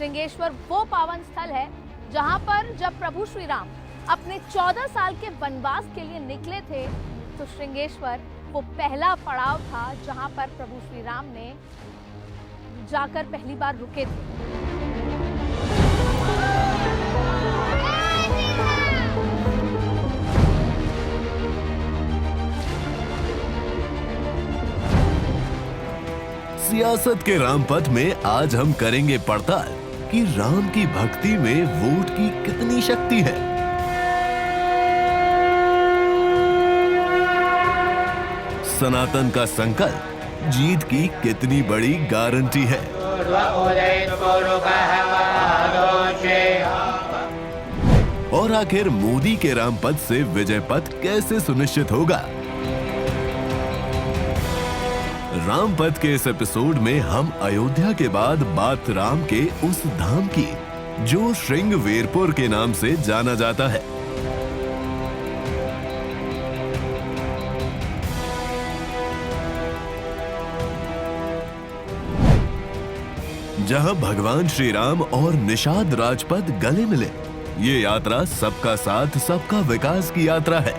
श्रृंगेश्वर वो पावन स्थल है जहां पर जब प्रभु श्री राम अपने 14 साल के वनवास के लिए निकले थे तो श्रृंगेश्वर वो पहला पड़ाव था जहां पर प्रभु श्री राम ने जाकर पहली बार रुके थे। सियासत के रामपथ में आज हम करेंगे पड़ताल कि राम की भक्ति में वोट की कितनी शक्ति है। सनातन का संकल्प जीत की कितनी बड़ी गारंटी है। और आखिर मोदी के रामपथ से विजय पथ कैसे सुनिश्चित होगा। रामपथ के इस एपिसोड में हम अयोध्या के बाद बात राम के उस धाम की जो श्रृंगवेरपुर के नाम से जाना जाता है। जहां भगवान श्री राम और निषाद राजपथ गले मिले। ये यात्रा सबका साथ सबका विकास की यात्रा है।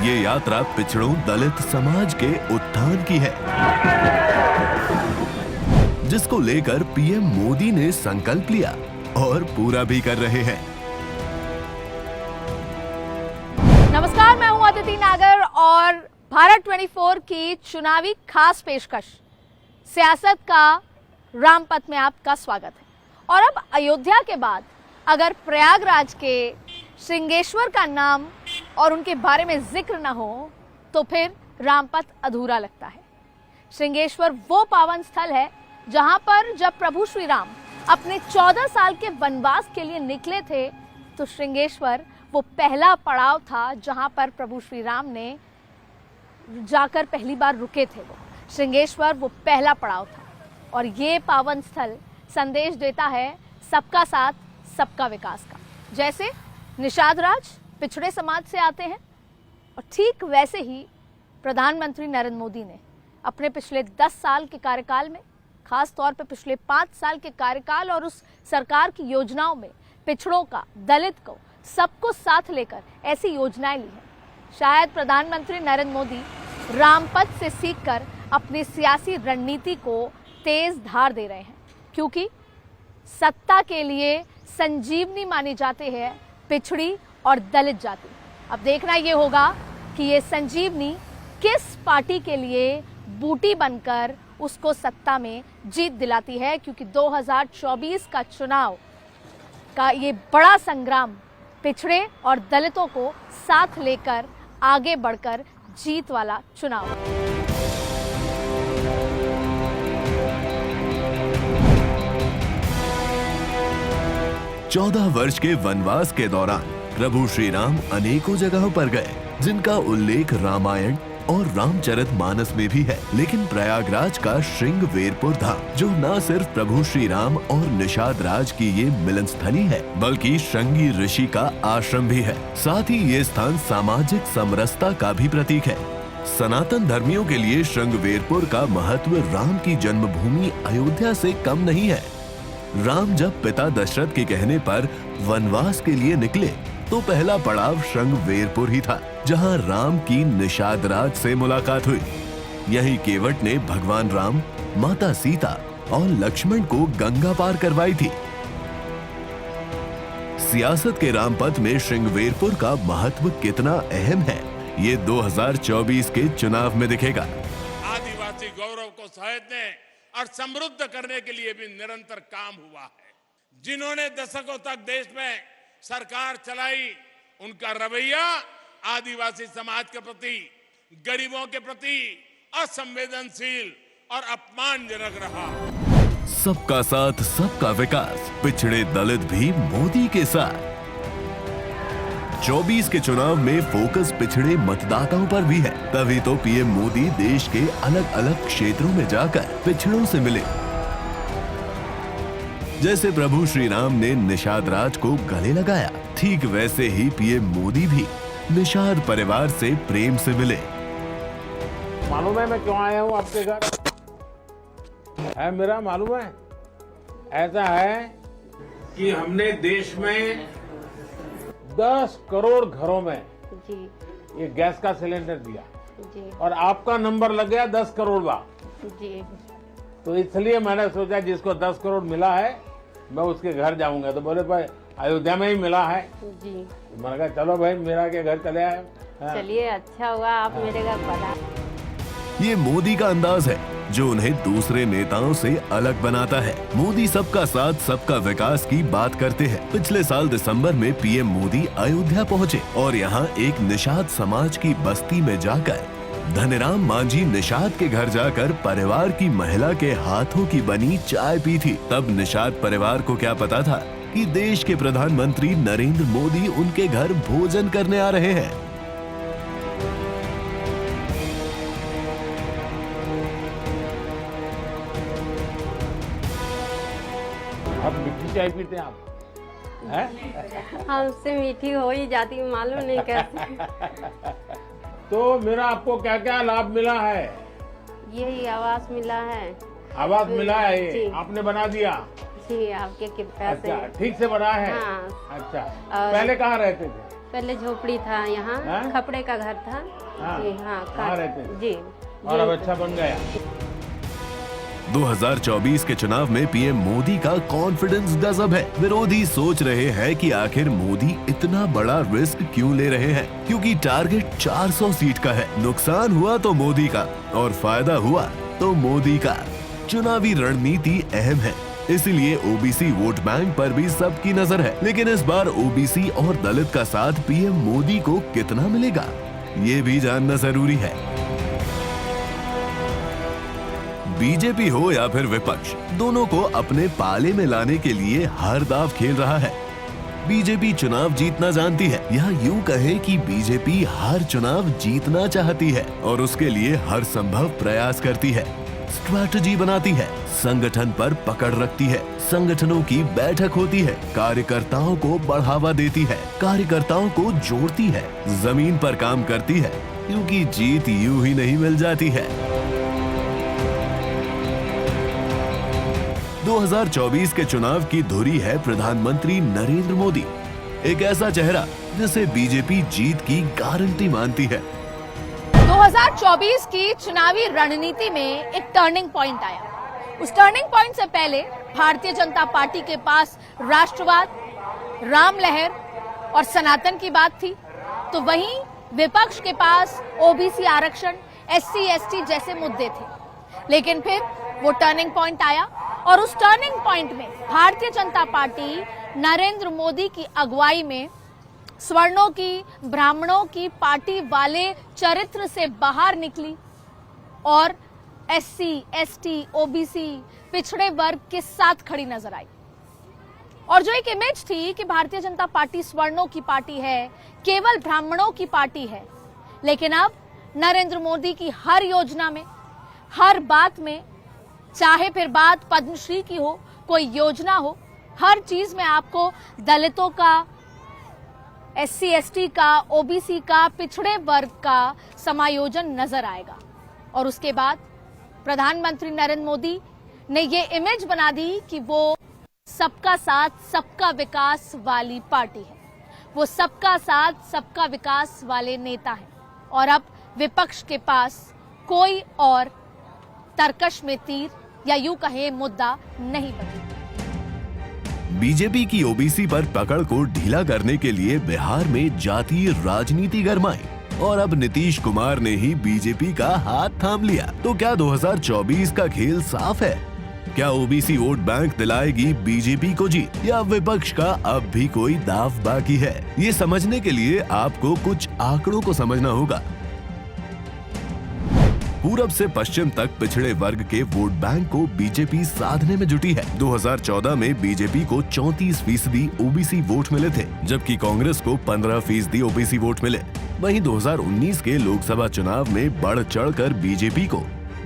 ये यात्रा पिछड़ों दलित समाज के उत्थान की है, जिसको लेकर पीएम मोदी ने संकल्प लिया और पूरा भी कर रहे हैं। नमस्कार, मैं हूं अदिति नागर और भारत 24 की चुनावी खास पेशकश सियासत का रामपथ में आपका स्वागत है। और अब अयोध्या के बाद अगर प्रयागराज के श्रृंगेश्वर का नाम और उनके बारे में जिक्र न हो तो फिर रामपथ अधूरा लगता है। श्रृंगेश्वर वो पावन स्थल है जहां पर जब प्रभु श्री राम अपने 14 साल के वनवास के लिए निकले थे तो श्रृंगेश्वर वो पहला पड़ाव था जहां पर प्रभु श्री राम ने जाकर पहली बार रुके थे। वो श्रृंगेश्वर वो पहला पड़ाव था और ये पावन स्थल संदेश देता है सबका साथ सबका विकास का। जैसे निषाद राज पिछड़े समाज से आते हैं और ठीक वैसे ही प्रधानमंत्री नरेंद्र मोदी ने अपने पिछले 10 साल के कार्यकाल में, खास तौर पर पिछले 5 साल के कार्यकाल और उस सरकार की योजनाओं में पिछड़ों का, दलित को, सबको साथ लेकर ऐसी योजनाएं ली हैं। शायद प्रधानमंत्री नरेंद्र मोदी रामपथ से सीखकर अपनी सियासी रणनीति को तेज धार दे रहे हैं, क्योंकि सत्ता के लिए संजीवनी मानी जाती है पिछड़ी और दलित जाति। अब देखना ये होगा कि ये संजीवनी किस पार्टी के लिए बूटी बनकर उसको सत्ता में जीत दिलाती है, क्योंकि 2024 का चुनाव का ये बड़ा संग्राम पिछड़े और दलितों को साथ लेकर आगे बढ़कर जीत वाला चुनाव है। 14 वर्ष के वनवास के दौरान प्रभु श्री राम अनेकों जगहों पर गए, जिनका उल्लेख रामायण और रामचरितमानस में भी है। लेकिन प्रयागराज का श्रृंगवेरपुर धाम, जो न सिर्फ प्रभु श्री राम और निषाद राज की ये मिलन स्थली है, बल्कि श्रृंगी ऋषि का आश्रम भी है। साथ ही ये स्थान सामाजिक समरसता का भी प्रतीक है। सनातन धर्मियों के लिए श्रृंगवेरपुर का महत्व राम की जन्मभूमि अयोध्या से कम नहीं है। राम जब पिता दशरथ के कहने पर वनवास के लिए निकले तो पहला पड़ाव श्रृंगवेरपुर ही था, जहां राम की निषाद राज से मुलाकात हुई। यही केवट ने भगवान राम, माता सीता और लक्ष्मण को गंगा पार करवाई थी। सियासत के रामपथ में श्रृंगवेरपुर का महत्व कितना अहम है, ये 2024 के चुनाव में दिखेगा। आदिवासी गौरव को सहेजने और समृद्ध करने के लिए भी निरंतर काम हुआ है। जिन्होंने दशकों तक देश में सरकार चलाई, उनका रवैया आदिवासी समाज के प्रति, गरीबों के प्रति असंवेदनशील और अपमानजनक रहा। सबका साथ सबका विकास, पिछड़े दलित भी मोदी के साथ। 24 के चुनाव में फोकस पिछड़े मतदाताओं पर भी है, तभी तो पीएम मोदी देश के अलग अलग क्षेत्रों में जाकर पिछड़ों से मिले। जैसे प्रभु श्री राम ने निषाद राज को गले लगाया, ठीक वैसे ही पीएम मोदी भी निषाद परिवार से प्रेम से मिले। मालूम है मैं क्यों आया हूँ आपके घर? है मेरा मालूम है। ऐसा है कि हमने देश में 10 करोड़ घरों में जी ये गैस का सिलेंडर दिया जी और आपका नंबर लग गया 10 करोड़ बा। जी तो इसलिए मैंने सोचा जिसको 10 करोड़ मिला है मैं उसके घर जाऊंगा। तो बोले भाई अयोध्या में ही मिला है। जी मैंने कहा चलो भाई मेरा के घर चले आए। हाँ। चलिए अच्छा हुआ आप मेरे घर पधारे। ये मोदी का अंदाज है जो उन्हें दूसरे नेताओं से अलग बनाता है। मोदी सबका साथ सबका विकास की बात करते हैं। पिछले साल दिसंबर में पीएम मोदी अयोध्या पहुंचे और यहाँ एक निषाद समाज की बस्ती में जाकर धनीराम मांझी निषाद के घर जाकर परिवार की महिला के हाथों की बनी चाय पी थी। तब निषाद परिवार को क्या पता था कि देश के प्रधानमंत्री नरेंद्र मोदी उनके घर भोजन करने आ रहे हैं। अब मीठी चाय पीते हैं आप हैं? हमसे मीठी हो ही जाती मालूम नहीं कैसे। तो मेरा आपको क्या क्या लाभ मिला है? यही आवास मिला है। आवास मिला है जी। आपने बना दिया? जी आपके कृपा से। अच्छा ठीक से बना है। हाँ। अच्छा और- पहले कहाँ रहते थे? पहले झोपड़ी था यहाँ हाँ? खपड़े का घर था। हाँ। जी हाँ कहाँ रहते थे? जी और अब जी। अच्छा बन गया। 2024 के चुनाव में पीएम मोदी का कॉन्फिडेंस गजब है। विरोधी सोच रहे हैं कि आखिर मोदी इतना बड़ा रिस्क क्यों ले रहे हैं, क्योंकि टारगेट 400 सीट का है। नुकसान हुआ तो मोदी का और फायदा हुआ तो मोदी का। चुनावी रणनीति अहम है, इसलिए ओबीसी वोट बैंक पर भी सबकी नजर है। लेकिन इस बार ओबीसी और दलित का साथ पीएम मोदी को कितना मिलेगा, ये भी जानना जरूरी है। बीजेपी हो या फिर विपक्ष, दोनों को अपने पाले में लाने के लिए हर दाव खेल रहा है। बीजेपी चुनाव जीतना जानती है, या यूं कहे कि बीजेपी हर चुनाव जीतना चाहती है और उसके लिए हर संभव प्रयास करती है। स्ट्रैटेजी बनाती है, संगठन पर पकड़ रखती है, संगठनों की बैठक होती है, कार्यकर्ताओं को बढ़ावा देती है, कार्यकर्ताओं को जोड़ती है, जमीन पर काम करती है, क्योंकि जीत यूं ही नहीं मिल जाती है। 2024 के चुनाव की धुरी है प्रधानमंत्री नरेंद्र मोदी, एक ऐसा चेहरा जिसे बीजेपी जीत की गारंटी मानती है। 2024 की चुनावी रणनीति में एक टर्निंग पॉइंट आया। उस टर्निंग पॉइंट से पहले भारतीय जनता पार्टी के पास राष्ट्रवाद, राम लहर और सनातन की बात थी, तो वहीं विपक्ष के पास ओबीसी आरक्षण, एससी एसटी जैसे मुद्दे थे। लेकिन फिर वो टर्निंग पॉइंट आया और उस टर्निंग पॉइंट में भारतीय जनता पार्टी नरेंद्र मोदी की अगुवाई में सवर्णों की, ब्राह्मणों की पार्टी वाले चरित्र से बाहर निकली और एससी, एसटी, ओबीसी, पिछड़े वर्ग के साथ खड़ी नजर आई। और जो एक इमेज थी कि भारतीय जनता पार्टी सवर्णों की पार्टी है, केवल ब्राह्मणों की पार्टी है, लेकिन अब नरेंद्र मोदी की हर योजना में, हर बात में, चाहे फिर बात पद्मश्री की हो, कोई योजना हो, हर चीज में आपको दलितों का, एससी एसटी का, ओबीसी का, पिछड़े वर्ग का समायोजन नजर आएगा। और उसके बाद प्रधानमंत्री नरेंद्र मोदी ने ये इमेज बना दी कि वो सबका साथ सबका विकास वाली पार्टी है, वो सबका साथ सबका विकास वाले नेता है। और अब विपक्ष के पास कोई और तरकश में तीर या यूं कहे मुद्दा नहीं बचा। बीजेपी की ओबीसी पर पकड़ को ढीला करने के लिए बिहार में जातीय राजनीति गरमाई और अब नीतीश कुमार ने ही बीजेपी का हाथ थाम लिया। तो क्या 2024 का खेल साफ है? क्या ओबीसी वोट बैंक दिलाएगी बीजेपी को जीत, या विपक्ष का अब भी कोई दाव बाकी है? ये समझने के लिए आपको कुछ आंकड़ों को समझना होगा। पूरब से पश्चिम तक पिछड़े वर्ग के वोट बैंक को बीजेपी साधने में जुटी है। 2014 में बीजेपी को 34% ओबीसी वोट मिले थे, जबकि कांग्रेस को 15% ओबीसी वोट मिले। वहीं 2019 के लोकसभा चुनाव में बढ़ चढ़कर बीजेपी को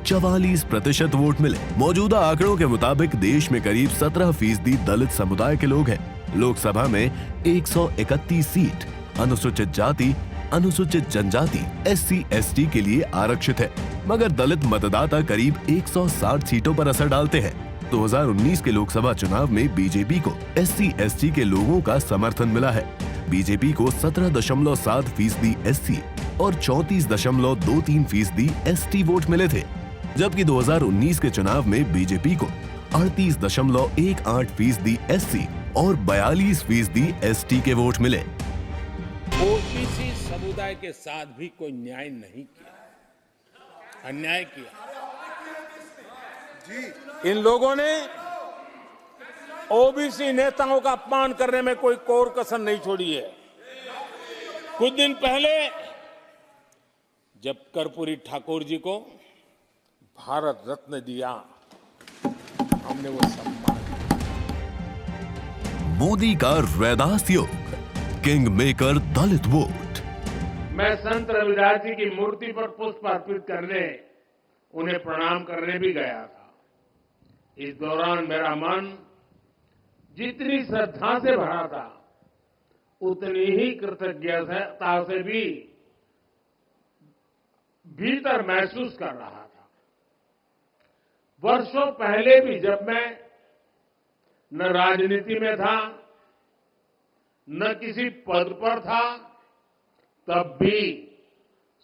44% वोट मिले। मौजूदा आंकड़ों के मुताबिक देश में करीब 17% दलित समुदाय के लोग हैं। लोकसभा में 131 सीट अनुसूचित जाति, अनुसूचित जनजाति SC/ST के लिए आरक्षित है, मगर दलित मतदाता करीब 160 सीटों पर असर डालते हैं। 2019 के लोकसभा चुनाव में बीजेपी को SC/ST के लोगों का समर्थन मिला है। बीजेपी को 17.7% SC और 34.23% ST वोट मिले थे, जबकि 2019 के चुनाव में बीजेपी को 38.18% SC और 42% ST के वोट मिले। ओबीसी समुदाय के साथ भी कोई न्याय नहीं किया, अन्याय किया। इन लोगों ने ओबीसी नेताओं का अपमान करने में कोई कोर कसर नहीं छोड़ी है। कुछ दिन पहले जब कर्पूरी ठाकुर जी को भारत रत्न दिया, हमने वो सम्मान किया। मोदी का रैदास योग, किंग मेकर दलित वोट। मैं संत रविदास जी की मूर्ति पर पुष्प अर्पित करने, उन्हें प्रणाम करने भी गया था। इस दौरान मेरा मन जितनी श्रद्धा से भरा था, उतनी ही कृतज्ञता से भी भीतर महसूस कर रहा था। वर्षों पहले भी जब मैं न राजनीति में था, न किसी पद पर था, तब भी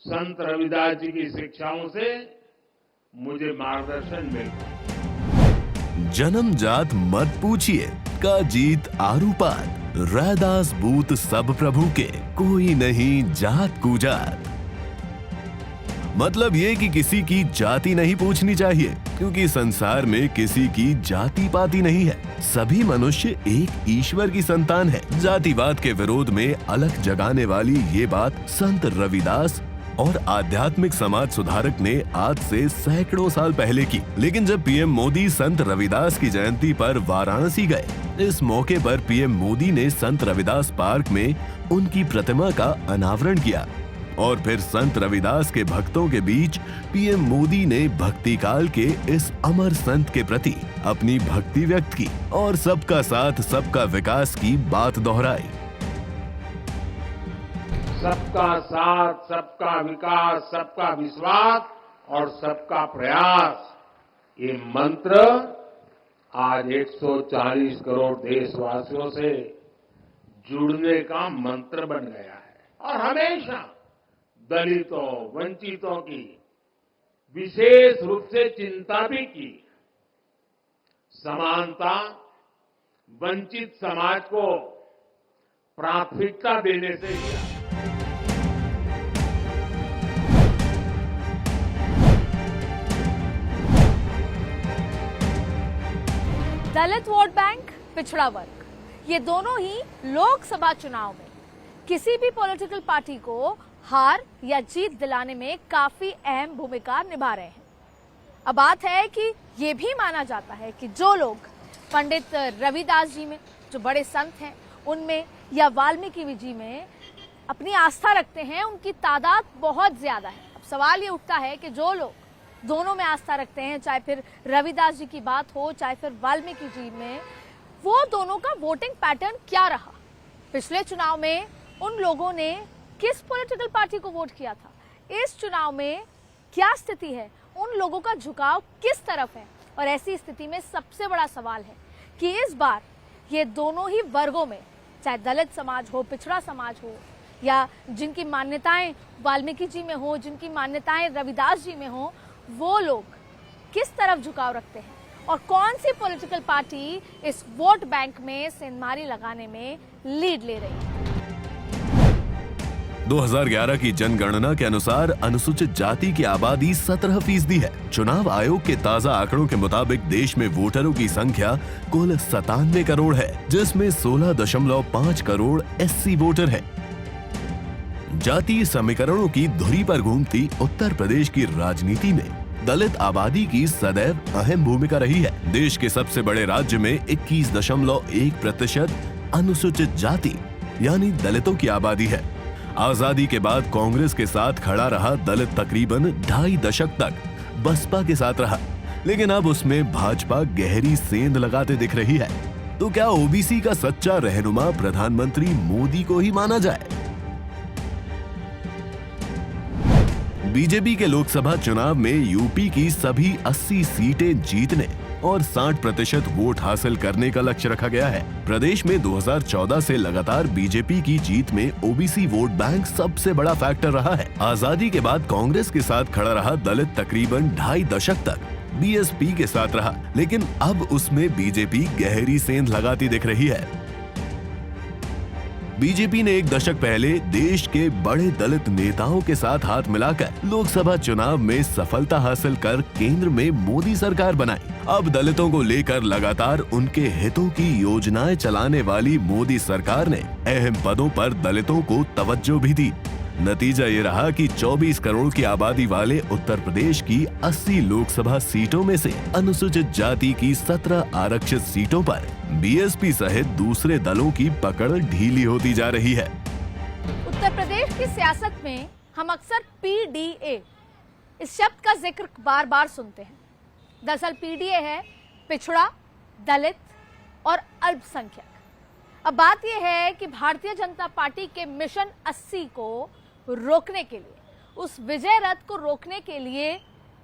संत रविदास जी की शिक्षाओं से मुझे मार्गदर्शन मिलता। जन्मजात मत पूछिए, का जीत आरूपात। रैदास बूत सब प्रभु के, कोई नहीं जात कुजात। मतलब ये कि किसी की जाति नहीं पूछनी चाहिए, क्योंकि संसार में किसी की जाति पाति नहीं है। सभी मनुष्य एक ईश्वर की संतान है। जातिवाद के विरोध में अलख जगाने वाली ये बात संत रविदास और आध्यात्मिक समाज सुधारक ने आज से सैकड़ों साल पहले की। लेकिन जब पीएम मोदी संत रविदास की जयंती पर वाराणसी गए, इस मौके पर पीएम मोदी ने संत रविदास पार्क में उनकी प्रतिमा का अनावरण किया और फिर संत रविदास के भक्तों के बीच पीएम मोदी ने भक्ति काल के इस अमर संत के प्रति अपनी भक्ति व्यक्त की और सबका साथ सबका विकास की बात दोहराई। सबका साथ, सबका विकास, सबका विश्वास और सबका प्रयास, ये मंत्र आज 140 करोड़ देशवासियों से जुड़ने का मंत्र बन गया है। और हमेशा दलितों, वंचितों की विशेष रूप से चिंता भी की। समानता, वंचित समाज को प्राथमिकता देने से किया। दलित वोट बैंक, पिछड़ा वर्ग, ये दोनों ही लोकसभा चुनाव में किसी भी पॉलिटिकल पार्टी को हार या जीत दिलाने में काफी अहम भूमिका निभा रहे हैं। अब बात है कि ये भी माना जाता है कि जो लोग पंडित रविदास जी में, जो बड़े संत हैं, उनमें या वाल्मीकि जी में अपनी आस्था रखते हैं, उनकी तादाद बहुत ज्यादा है। अब सवाल ये उठता है कि जो लोग दोनों में आस्था रखते हैं, चाहे फिर रविदास जी की बात हो, चाहे फिर वाल्मीकि जी में, वो दोनों का वोटिंग पैटर्न क्या रहा? पिछले चुनाव में उन लोगों ने किस पॉलिटिकल पार्टी को वोट किया था? इस चुनाव में क्या स्थिति है? उन लोगों का झुकाव किस तरफ है? और ऐसी स्थिति में सबसे बड़ा सवाल है कि इस बार ये दोनों ही वर्गों में, चाहे दलित समाज हो, पिछड़ा समाज हो, या जिनकी मान्यताएं वाल्मीकि जी में हो, जिनकी मान्यताएं रविदास जी में हो, वो लोग किस तरफ झुकाव रखते हैं और कौन सी पॉलिटिकल पार्टी इस वोट बैंक में सेंधमारी लगाने में लीड ले रही है? 2011 की जनगणना के अनुसार अनुसूचित जाति की आबादी 17% है। चुनाव आयोग के ताजा आंकड़ों के मुताबिक देश में वोटरों की संख्या कुल 97 करोड़ है, जिसमें 16.5 करोड़ SC वोटर हैं। जातीय समीकरणों की धुरी पर घूमती उत्तर प्रदेश की राजनीति में दलित आबादी की सदैव अहम भूमिका रही है। देश के सबसे बड़े राज्य में 21.1% अनुसूचित जाति यानी दलितों की आबादी है। आजादी के बाद कांग्रेस के साथ खड़ा रहा दलित तकरीबन 2.5 दशक तक बसपा के साथ रहा, लेकिन अब उसमें भाजपा गहरी सेंध लगाते दिख रही है। तो क्या ओबीसी का सच्चा रहनुमा प्रधानमंत्री मोदी को ही माना जाए? बीजेपी के लोकसभा चुनाव में यूपी की सभी 80 सीटें जीतने और 60% वोट हासिल करने का लक्ष्य रखा गया है। प्रदेश में 2014 से लगातार बीजेपी की जीत में ओबीसी वोट बैंक सबसे बड़ा फैक्टर रहा है। आजादी के बाद कांग्रेस के साथ खड़ा रहा दलित तकरीबन 2.5 दशक तक बीएसपी के साथ रहा, लेकिन अब उसमें बीजेपी गहरी सेंध लगाती दिख रही है। बीजेपी ने 1 दशक पहले देश के बड़े दलित नेताओं के साथ हाथ मिलाकर लोकसभा चुनाव में सफलता हासिल कर केंद्र में मोदी सरकार बनाई। अब दलितों को लेकर लगातार उनके हितों की योजनाएं चलाने वाली मोदी सरकार ने अहम पदों पर दलितों को तवज्जो भी दी। नतीजा ये रहा कि 24 करोड़ की आबादी वाले उत्तर प्रदेश की 80 लोकसभा सीटों में से अनुसूचित जाति की 17 आरक्षित सीटों पर बीएसपी सहित दूसरे दलों की पकड़ ढीली होती जा रही है। उत्तर प्रदेश की सियासत में हम अक्सर पीडीए इस शब्द का जिक्र बार बार सुनते हैं। दरअसल पीडीए है पिछड़ा, दलित और अल्पसंख्यक। अब बात यह है कि भारतीय जनता पार्टी के मिशन 80 को रोकने के लिए, उस विजय रथ को रोकने के लिए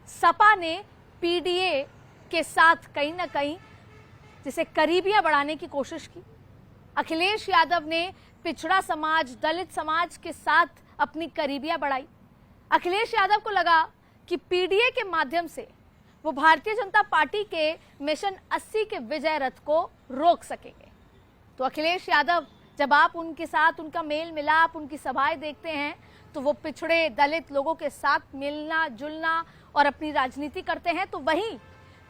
सपा ने पीडीए के साथ कहीं ना कहीं जिसे करीबियां बढ़ाने की कोशिश की। अखिलेश यादव ने पिछड़ा समाज, दलित समाज के साथ अपनी करीबियां बढ़ाई। अखिलेश यादव को लगा कि पीडीए के माध्यम से वो भारतीय जनता पार्टी के मिशन 80 के विजय रथ को रोक सकेंगे। तो अखिलेश यादव, जब आप उनके साथ उनका मेल मिलाप, उनकी सभाएं देखते हैं, तो वो पिछड़े दलित लोगों के साथ मिलना जुलना और अपनी राजनीति करते हैं। तो वहीं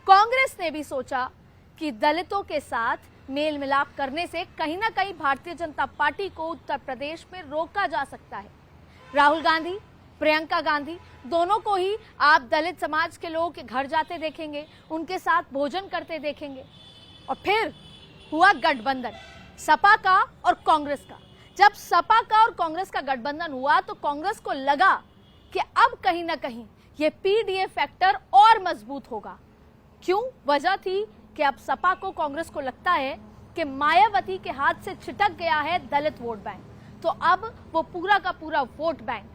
कांग्रेस ने भी सोचा कि दलितों के साथ मेल मिलाप करने से कहीं ना कहीं भारतीय जनता पार्टी को उत्तर प्रदेश में रोका जा सकता है। राहुल गांधी, प्रियंका गांधी दोनों को ही आप दलित समाज के लोगों के घर जाते देखेंगे, उनके साथ भोजन करते देखेंगे। और फिर हुआ गठबंधन सपा का और कांग्रेस का। जब सपा का और कांग्रेस का गठबंधन हुआ तो कांग्रेस को लगा कि अब कहीं ना कहीं ये पीडीए फैक्टर और मजबूत होगा। क्यों? वजह थी कि अब सपा को, कांग्रेस को लगता है कि मायावती के हाथ से छिटक गया है दलित वोट बैंक, तो अब वो पूरा का पूरा वोट बैंक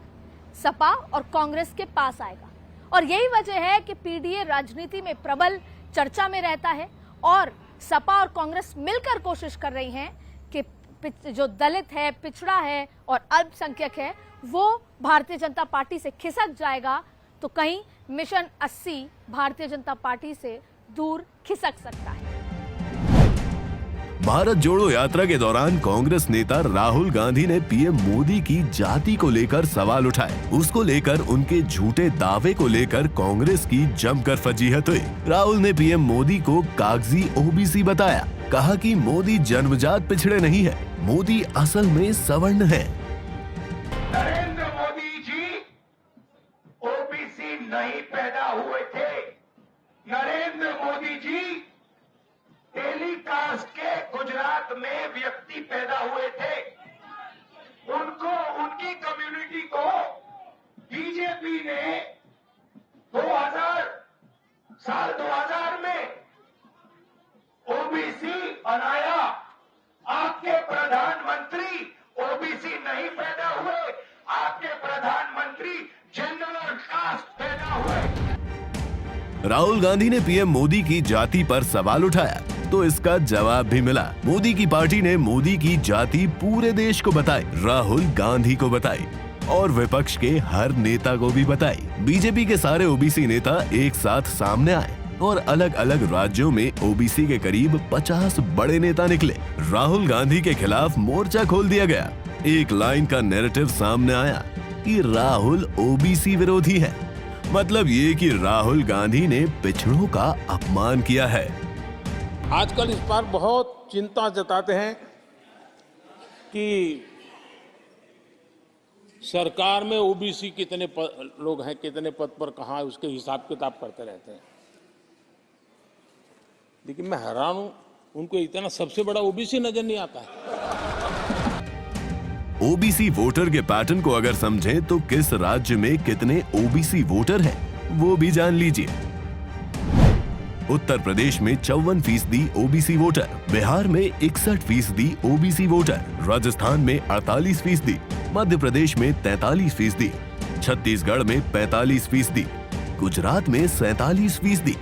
सपा और कांग्रेस के पास आएगा। और यही वजह है कि पीडीए राजनीति में प्रबल चर्चा में रहता है और सपा और कांग्रेस मिलकर कोशिश कर रही हैं कि जो दलित है, पिछड़ा है और अल्पसंख्यक है, वो भारतीय जनता पार्टी से खिसक जाएगा तो कहीं मिशन 80 भारतीय जनता पार्टी से दूर खिसक सकता है। भारत जोड़ो यात्रा के दौरान कांग्रेस नेता राहुल गांधी ने पीएम मोदी की जाति को लेकर सवाल उठाए। उसको लेकर उनके झूठे दावे को लेकर कांग्रेस की जमकर फजीहत हुई। राहुल ने पीएम मोदी को कागजी ओबीसी बताया। कहा कि मोदी जन्मजात पिछड़े नहीं है, मोदी असल में सवर्ण है। नरेंद्र मोदी जी ओबीसी नहीं पैदा हुए थे। नरेंद्र मोदी जी टेलीकास्ट के गुजरात में व्यक्ति पैदा हुए थे। उनको, उनकी कम्युनिटी को बीजेपी ने 2000 में ओबीसी बनाया। आपके प्रधानमंत्री ओबीसी नहीं पैदा हुए, आपके प्रधानमंत्री जनरल कास्ट पैदा हुए। राहुल गांधी ने पीएम मोदी की जाति पर सवाल उठाया तो इसका जवाब भी मिला। मोदी की पार्टी ने मोदी की जाति पूरे देश को बताई, राहुल गांधी को बताई और विपक्ष के हर नेता को भी बताई। बीजेपी के सारे ओबीसी नेता एक साथ सामने आए और अलग अलग राज्यों में ओबीसी के करीब 50 बड़े नेता निकले। राहुल गांधी के खिलाफ मोर्चा खोल दिया गया। एक लाइन का नैरेटिव सामने आया कि राहुल ओबीसी विरोधी है। मतलब ये कि राहुल गांधी ने पिछड़ों का अपमान किया है। आजकल इस पर बहुत चिंता जताते हैं कि सरकार में ओबीसी कितने लोग हैं, कितने पद पर कहां, उसके हिसाब किताब करते रहते हैं। लेकिन मैं हैरान हूं, उनको इतना सबसे बड़ा ओबीसी नजर नहीं आता है। ओबीसी वोटर के पैटर्न को अगर समझें तो किस राज्य में कितने ओबीसी वोटर हैं वो भी जान लीजिए। उत्तर प्रदेश में 54% ओबीसी वोटर, बिहार में 61% ओबीसी वोटर, राजस्थान में 48%, मध्य प्रदेश में 43%, छत्तीसगढ़ में 45%, गुजरात में 47%,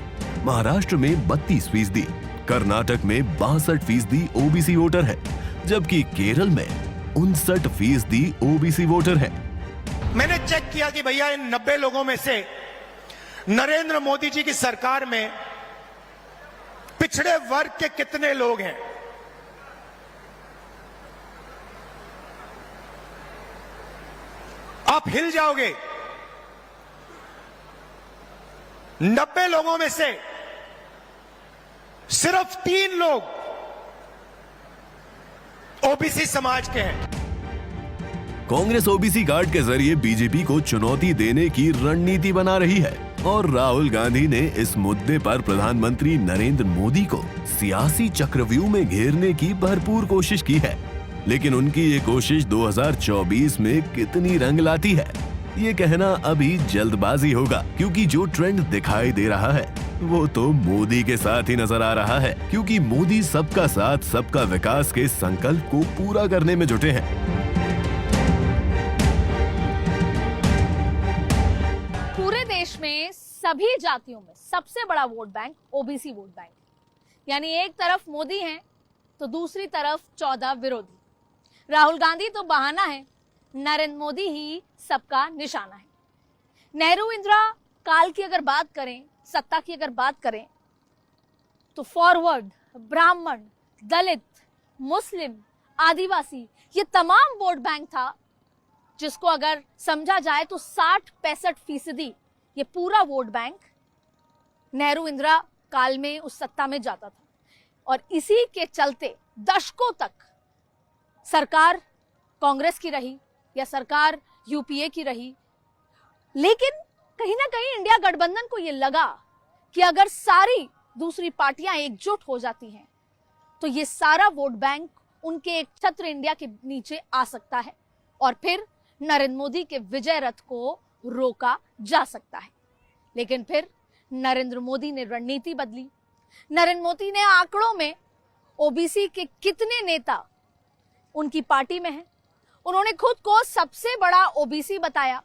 महाराष्ट्र में 32%, कर्नाटक में 62% ओबीसी वोटर है, जबकि केरल में 59% ओबीसी वोटर है। मैंने चेक किया कि भैया इन 90 लोगों में से नरेंद्र मोदी जी की सरकार में पिछड़े वर्ग के कितने लोग हैं। आप हिल जाओगे। 90 लोगों में से सिर्फ 3 लोग ओबीसी समाज के हैं। कांग्रेस ओबीसी कार्ड के जरिए बीजेपी को चुनौती देने की रणनीति बना रही है और राहुल गांधी ने इस मुद्दे पर प्रधानमंत्री नरेंद्र मोदी को सियासी चक्रव्यूह में घेरने की भरपूर कोशिश की है। लेकिन उनकी ये कोशिश 2024 में कितनी रंग लाती है, ये कहना अभी जल्दबाजी होगा, क्योंकि जो ट्रेंड दिखाई दे रहा है वो तो मोदी के साथ ही नजर आ रहा है, क्योंकि मोदी सबका साथ सबका विकास के संकल्प को पूरा करने में जुटे हैं। पूरे देश में सभी जातियों में सबसे बड़ा vote bank OBC vote bank, यानी एक तरफ मोदी हैं तो दूसरी तरफ 14 विरोधी। राहुल गांधी तो बहाना है, नरेंद्र मोदी ही सबका निशाना है। नेहरू इंदिरा काल की अगर बात करें, सत्ता की अगर बात करें, तो फॉरवर्ड, ब्राह्मण, दलित, मुस्लिम, आदिवासी, ये तमाम वोट बैंक था, जिसको अगर समझा जाए तो 60-65% ये पूरा वोट बैंक नेहरू इंदिरा काल में उस सत्ता में जाता था। और इसी के चलते दशकों तक सरकार कांग्रेस की रही या सरकार यूपीए की रही। लेकिन कहीं ना कहीं इंडिया गठबंधन को यह लगा कि अगर सारी दूसरी पार्टियां एकजुट हो जाती हैं तो ये सारा वोट बैंक उनके एक छत्र इंडिया के नीचे आ सकता है और फिर नरेंद्र मोदी के विजय रथ को रोका जा सकता है। लेकिन फिर नरेंद्र मोदी ने रणनीति बदली। नरेंद्र मोदी ने आंकड़ों में ओबीसी के कितने नेता उनकी पार्टी में हैं, उन्होंने खुद को सबसे बड़ा ओबीसी बताया,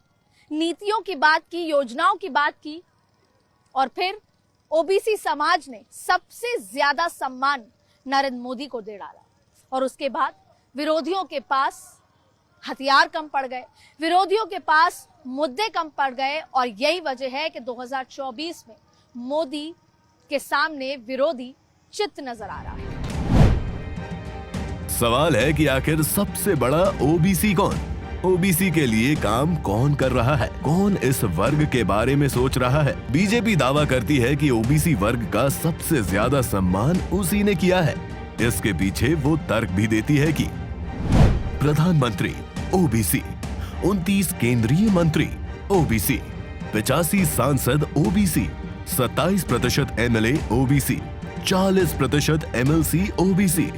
नीतियों की बात की, योजनाओं की बात की, और फिर ओबीसी समाज ने सबसे ज्यादा सम्मान नरेंद्र मोदी को दे डाला। और उसके बाद विरोधियों के पास हथियार कम पड़ गए, विरोधियों के पास मुद्दे कम पड़ गए, और यही वजह है कि 2024 में मोदी के सामने विरोधी चित नजर आ रहा है। सवाल है कि आखिर सबसे बड़ा ओबीसी कौन? ओबीसी के लिए काम कौन कर रहा है? कौन इस वर्ग के बारे में सोच रहा है? बीजेपी दावा करती है कि ओबीसी वर्ग का सबसे ज्यादा सम्मान उसी ने किया है। इसके पीछे वो तर्क भी देती है कि प्रधानमंत्री ओबीसी, 29 केंद्रीय मंत्री ओबीसी, 85 सांसद OBC, 27% MLA OBC, 40% MLC OBC.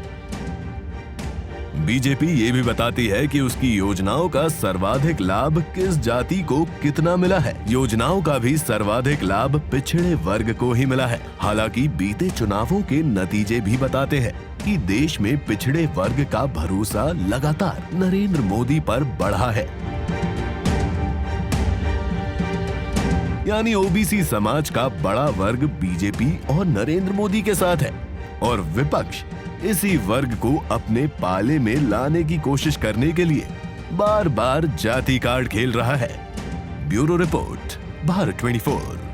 BJP ये भी बताती है कि उसकी योजनाओं का सर्वाधिक लाभ किस जाति को कितना मिला है। योजनाओं का भी सर्वाधिक लाभ पिछड़े वर्ग को ही मिला है। हालांकि बीते चुनावों के नतीजे भी बताते हैं कि देश में पिछड़े वर्ग का भरोसा लगातार नरेंद्र मोदी पर बढ़ा है। यानी ओबीसी समाज का बड़ा वर्ग बीजेपी और नरेंद्र मोदी के साथ है, और विपक्ष इसी वर्ग को अपने पाले में लाने की कोशिश करने के लिए बार बार जाति कार्ड खेल रहा है। Bureau report, Bharat 24।